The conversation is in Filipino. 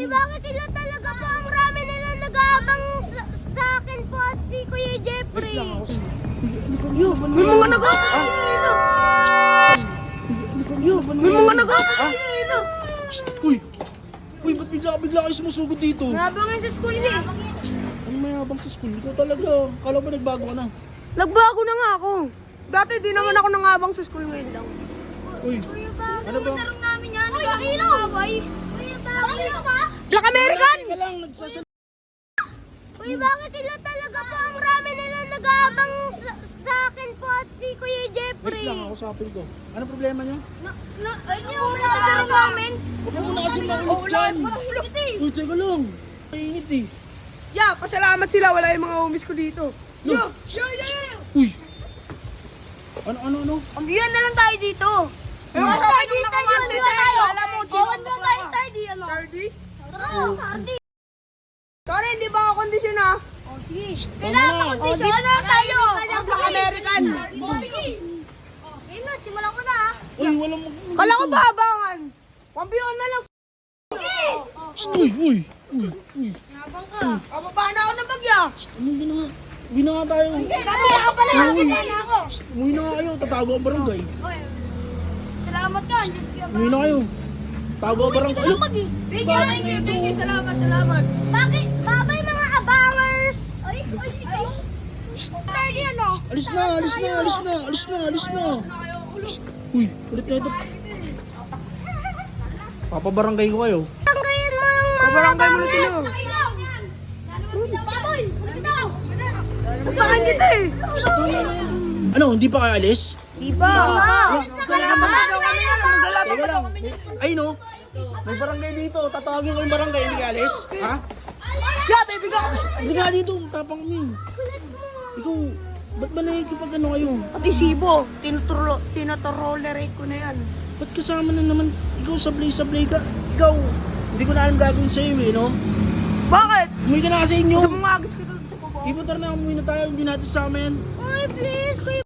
Eh, bakit sila talaga po? Ang rami nila nag-aabang sa akin po at si Kuya Jeffrey. Wait lang ako. May mga naga! May mga naga! Uy! Uy, ba't bigla kayo sumusugod dito? Nabangin sa school niya. Ang mayabang sa school. Ikaw talaga. Kala mo nagbago ka na. Nagbago na nga ako. Dati di naman ako nangabang sa school ngayon lang. Uy! Kuya, bakit Ano ba? sarong namin yan? Uy, nakilaw! Kuya, bakit ba? Black American! Teka lang, nagsasal... Kuya, bakit sila talaga po? Ang rami nila nag-aabang sa akin po at si Kuya Jeffrey. Wait lang, ako sapin ko. Anong problema niyo? Ayun yung sarong namin. Huwag mo na kasi makulit dyan. Uy, teka lang. Mainit eh. Yeah, pasalamat sila. Wala yung mga homies ko dito. No. Uy! Ano? Ambiyan na lang tayo dito. Ayun, Stardy nung tayo. nakamatay tayo. Alam mo, sino Bawan mo tayo, Stardy. Ano? Stardy? Tara, Stardy. Sorry, hindi ba ako kondisyon ha? Oh, sige. Tama Kailangan na. pa kondisyon. Dito na lang tayo. Black American. Oh, sige. Oh, game na. Simulan ko na. Uy, walang mag... Kala ko pahabangan. Pampiyon na lang. Uy! Nabang ka. Kababa na ako ng bagya. Ano ginawa? Uwi na nga tayo. Sabi ako pala. Nakita na ako. Uwi na nga kayo. Tatago ang barangay. Oy. Salamat ka. Uwi na kayo. Tago ang barangay. Ano? Thank you. Salamat. Bakit? Babay mga abangers. Ay, ikaw. Stardy ano? Alis na. Uy, ulit na ito. Papabarangay ko kayo. Tanggayin mo yung mga Pabarangay mo na sila. Baboy! Bitaw! Pagkakan kita eh. Ano, hindi pa kayo alis? Di ba? Salamat na daw kami. Naglalaban Teka lang. Ay no. May barangay dito. Tatawagin ko yung barangay. Hindi ka alis? Ha? Yeah, baby ko. Hindi nga dito. Tapang kami. Ikaw, ba't ba nakikipag ano kayo? Pati Sibo, tinotolerate ko na yan. Ba't kasama na naman? Ikaw sablay ka. Ikaw, hindi ko na alam gagawin sa'yo eh, no? Bakit? Umuwi ka na kasi inyo. Sa mga agos ko doon sa baba. Ipuntar na, umuwi na tayo. Hindi natin sa amin. Ay, please, Kuya